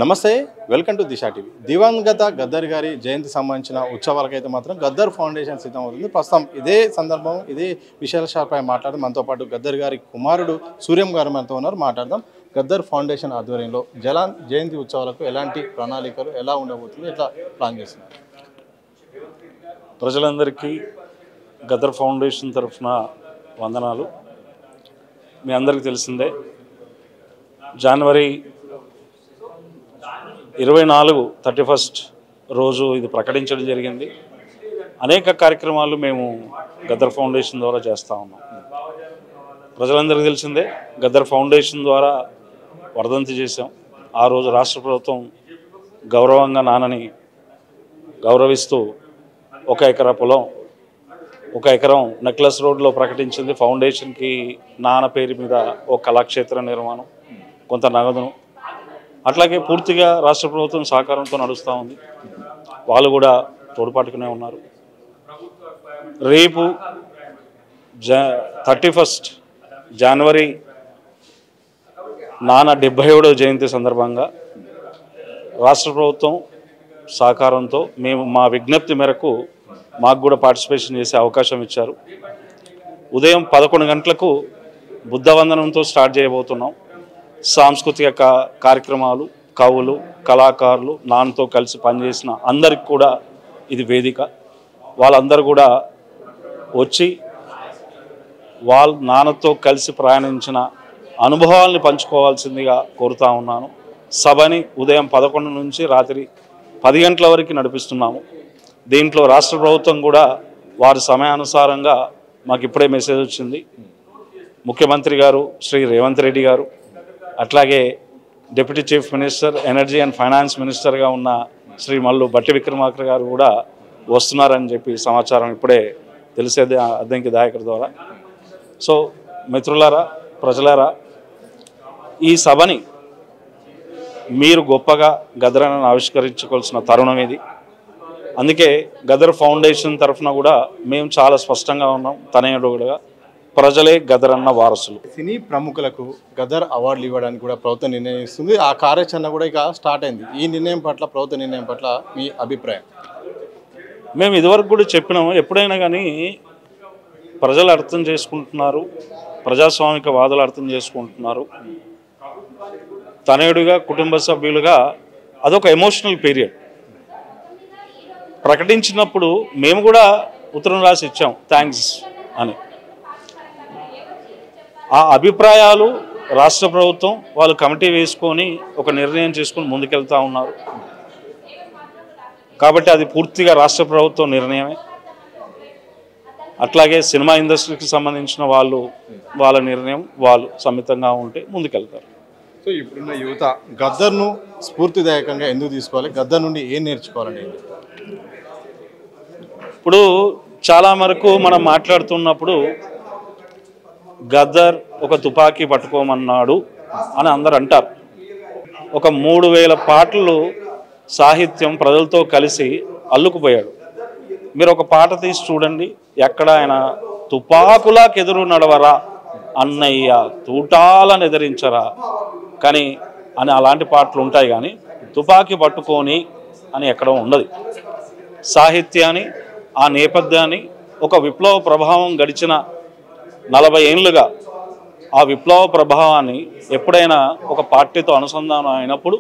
నమస్తే, welcome to Disha TV. దివంగత గద్దర్ గారి జయంతి సంబంధించిన ఉత్సవాలకైతే మాత్రం గద్దర్ ఫౌండేషన్ సిద్ధమవుతుంది. ప్రస్తుతం ఇదే సందర్భం ఇదే విషయాలపై మాట్లాడడం మనతో పాటు గద్దర్ గారి కుమారుడు సూర్యం గారు మనతో ఉన్నారు. మాట్లాడదాం. గద్దర్ ఫౌండేషన్ ఆధ్వర్యంలో జయంతి ఉత్సవాలకు ఎలాంటి ప్రణాళికలు ఎలా ఉండబోతుంది, ఎట్లా ప్లాన్ చేస్తున్నారు? ప్రజలందరికీ గద్దర్ ఫౌండేషన్ తరఫున వందనాలు. మీ అందరికీ తెలిసిందే, జనవరి 24 31 రోజు ఇది ప్రకటించడం జరిగింది. అనేక కార్యక్రమాలు మేము గద్దర్ ఫౌండేషన్ ద్వారా చేస్తూ ఉన్నాం. ప్రజలందరికీ తెలిసిందే, గద్దర్ ఫౌండేషన్ ద్వారా వర్ధంతి చేశాం. ఆ రోజు రాష్ట్ర ప్రభుత్వం గౌరవంగా నాన్నని గౌరవిస్తూ 1 ఎకరా పొలం 1 ఎకరం నెక్లెస్ రోడ్లో ప్రకటించింది. ఫౌండేషన్కి నాన్న పేరు మీద ఒక కళాక్షేత్ర నిర్మాణం, కొంత నగదును, అట్లాగే పూర్తిగా రాష్ట్ర ప్రభుత్వం సహకారంతో నడుస్తూ ఉంది. వాళ్ళు కూడా తోడ్పాటుకునే ఉన్నారు. రేపు 31 జనవరి నాన్న 77వ జయంతి సందర్భంగా రాష్ట్ర ప్రభుత్వం సహకారంతో మేము మా విజ్ఞప్తి మేరకు మాకు కూడా పార్టిసిపేషన్ చేసే అవకాశం ఇచ్చారు. ఉదయం 11 గంటలకు బుద్ధవందనంతో స్టార్ట్ చేయబోతున్నాం. సాంస్కృతిక కార్యక్రమాలు, కవులు, కళాకారులు, నాన్నతో కలిసి పనిచేసిన అందరికి కూడా ఇది వేదిక. వాళ్ళందరూ కూడా వచ్చి వాళ్ళ నాన్నతో కలిసి ప్రయాణించిన అనుభవాల్ని పంచుకోవాల్సిందిగా కోరుతా ఉన్నాను. సభని ఉదయం 11 నుంచి రాత్రి 10 గంటల వరకు నడిపిస్తున్నాము. దీంట్లో రాష్ట్ర ప్రభుత్వం కూడా వారి సమయానుసారంగా మాకు ఇప్పుడే మెసేజ్ వచ్చింది. ముఖ్యమంత్రి గారు శ్రీ రేవంత్ రెడ్డి గారు, అట్లాగే deputy chief minister, energy and finance మినిస్టర్గా ఉన్న శ్రీ మల్లు బట్టి విక్రమార్క గారు కూడా వస్తున్నారని చెప్పి సమాచారం ఇప్పుడే తెలిసేది అద్దంకి దాయకర్ ద్వారా. సో మిత్రులారా, ప్రజలారా, ఈ సభని మీరు గొప్పగా గద్దర్ని ఆవిష్కరించుకోవాల్సిన తరుణం ఇది. అందుకే గద్దర్ ఫౌండేషన్ తరఫున కూడా మేము చాలా స్పష్టంగా ఉన్నాం. తనయుడుగా ప్రజలే గద్దర్ అన్న వారసులు. సినీ ప్రముఖులకు గద్దర్ అవార్డులు ఇవ్వడానికి కూడా ప్రభుత్వం నిర్ణయిస్తుంది. ఆ కార్యాచరణ కూడా ఇక స్టార్ట్ అయింది. ఈ నిర్ణయం పట్ల, ప్రభుత్వ నిర్ణయం పట్ల మీ అభిప్రాయం? మేము ఇదివరకు కూడా చెప్పినాము, ఎప్పుడైనా కానీ ప్రజలు అర్థం చేసుకుంటున్నారు, ప్రజాస్వామిక వాదులు అర్థం చేసుకుంటున్నారు. తనయుడిగా, కుటుంబ సభ్యులుగా అదొక ఎమోషనల్ పీరియడ్. ప్రకటించినప్పుడు మేము కూడా ఉత్తరం రాసి ఇచ్చాం, థ్యాంక్స్ అని. ఆ అభిప్రాయాలు రాష్ట్ర ప్రభుత్వం వాళ్ళు కమిటీ వేసుకొని ఒక నిర్ణయం చేసుకొని ముందుకెళ్తూ ఉన్నారు. కాబట్టి అది పూర్తిగా రాష్ట్ర ప్రభుత్వం నిర్ణయమే. అట్లాగే సినిమా ఇండస్ట్రీకి సంబంధించిన వాళ్ళ నిర్ణయం వాళ్ళు సమ్మితంగా ఉంటే ముందుకెళ్తారు. సో ఇప్పుడున్న యువత గద్దర్ను స్ఫూర్తిదాయకంగా ఎందుకు తీసుకోవాలి, గద్దర్ నుండి ఏం నేర్చుకోవాలండి? ఇప్పుడు చాలా వరకు మనం మాట్లాడుతున్నప్పుడు గద్దర్ ఒక తుపాకీ పట్టుకోమన్నాడు అని అందరు అంటారు. ఒక 3000 పాటలు సాహిత్యం ప్రజలతో కలిసి అల్లుకుపోయాడు. మీరు ఒక పాట తీసి చూడండి, ఎక్కడ ఆయన తుపాకులాకెదురు నడవరా అన్నయ్య తూటాలను ఎదిరించరా కానీ అని అలాంటి పాటలు ఉంటాయి, కానీ తుపాకీ పట్టుకొని అని ఎక్కడ ఉండదు. సాహిత్యాన్ని, ఆ నేపథ్యాన్ని, ఒక విప్లవ ప్రభావం గడిచిన 40 ఏళ్ళుగా ఆ విప్లవ ప్రభావాన్ని ఎప్పుడైనా ఒక పార్టీతో అనుసంధానం అయినప్పుడు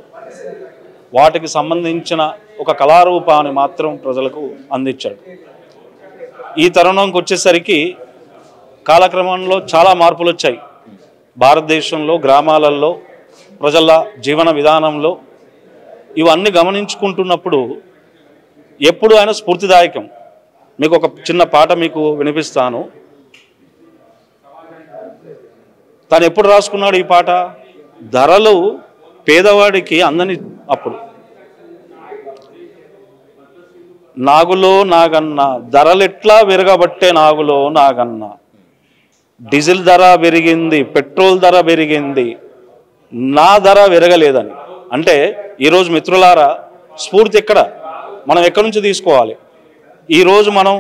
వాటికి సంబంధించిన ఒక కళారూపాన్ని మాత్రం ప్రజలకు అందించాడు. ఈ తరుణంకి వచ్చేసరికి కాలక్రమంలో చాలా మార్పులు వచ్చాయి. భారతదేశంలో, గ్రామాలలో, ప్రజల జీవన విధానంలో ఇవన్నీ గమనించుకుంటున్నప్పుడు ఎప్పుడు ఆయన స్ఫూర్తిదాయకం. మీకు ఒక చిన్న పాట మీకు వినిపిస్తాను. తను ఎప్పుడు రాసుకున్నాడు ఈ పాట? ధరలు పేదవాడికి అందని అప్పుడు. నాగులో నాగన్న ధరలెట్లా విరగబట్టే నాగులో నాగన్న, డీజిల్ ధర పెరిగింది, పెట్రోల్ ధర పెరిగింది, నా ధర విరగలేదని. అంటే ఈరోజు మిత్రులారా, స్ఫూర్తి ఎక్కడ, మనం ఎక్కడి నుంచి తీసుకోవాలి? ఈరోజు మనం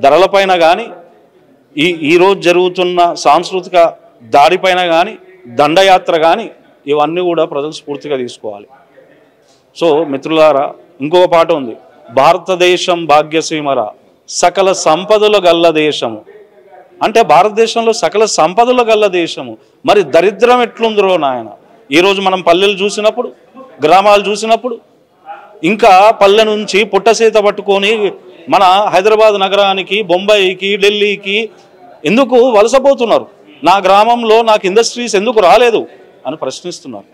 ధరలపైన కానీ, ఈరోజు జరుగుతున్న సాంస్కృతిక దాడిపైన కానీ, దండయాత్ర కానీ, ఇవన్నీ కూడా ప్రజలు స్ఫూర్తిగా తీసుకోవాలి. సో మిత్రులారా, ఇంకొక పాట ఉంది, భారతదేశం భాగ్యసీమరా సకల సంపదల గల్ల దేశము. అంటే భారతదేశంలో సకల సంపదల గల్ల దేశము, మరి దరిద్రం ఎట్లుందిరో నాయన. ఈరోజు మనం పల్లెలు చూసినప్పుడు, గ్రామాలు చూసినప్పుడు, ఇంకా పల్లె నుంచి పుట్టసేత పట్టుకొని మన హైదరాబాద్ నగరానికి, బొంబాయికి, ఢిల్లీకి ఎందుకు వలసపోతున్నారు? నా గ్రామంలో నాకు ఇండస్ట్రీస్ ఎందుకు రాలేదు అని ప్రశ్నిస్తున్నారు.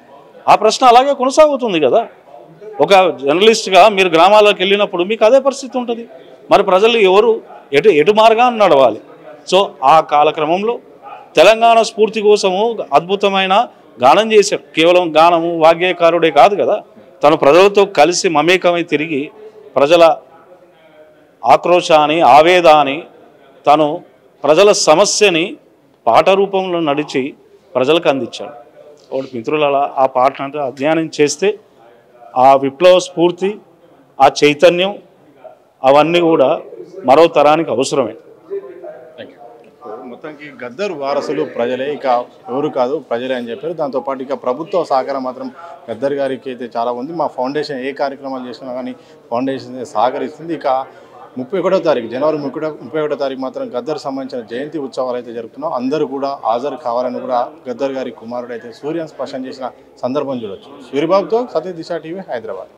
ఆ ప్రశ్న అలాగే కొనసాగుతుంది కదా. ఒక జర్నలిస్ట్గా మీరు గ్రామాలకు వెళ్ళినప్పుడు మీకు అదే పరిస్థితి ఉంటుంది. మరి ప్రజలు ఎవరు ఎటు మార్గాన్ని నడవాలి? సో ఆ కాలక్రమంలో తెలంగాణ స్ఫూర్తి కోసము అద్భుతమైన గానం చేశారు. కేవలం గానము, వాగ్గేయకారుడే కాదు కదా, తను ప్రజలతో కలిసి మమేకమై తిరిగి ప్రజల ఆక్రోశాన్ని, ఆవేదాన్ని, తను ప్రజల సమస్యని పాట రూపంలో నడిచి ప్రజలకు అందించాడు. ఒకటి మిత్రుల ఆ పాటను అంటే అధ్యయనం చేస్తే ఆ విప్లవ స్ఫూర్తి, ఆ చైతన్యం అవన్నీ కూడా మరో తరానికి అవసరమే. మొత్తానికి గద్దర్ వారసులు ప్రజలే, ఇక ఎవరు కాదు ప్రజలే అని చెప్పారు. దాంతోపాటు ఇక ప్రభుత్వ సహకారం మాత్రం గద్దర్ గారికి అయితే చాలా ఉంది. మా ఫౌండేషన్ ఏ కార్యక్రమాలు చేసినా కానీ ఫౌండేషన్ సహకరిస్తుంది. ఇక 31వ తారీఖు జనవరి 31వ తారీఖు మాత్రం గద్దర్ సంబంధించిన జయంతి ఉత్సవాలు అయితే జరుపుతున్నాం. అందరూ కూడా హాజరు కావాలని కూడా గద్దర్ గారి కుమారుడు అయితే సూర్యన్ స్పష్టం చేసిన సందర్భం చూడొచ్చు. సూర్యబాబుతో సత్య దిశ టీవీ, హైదరాబాద్.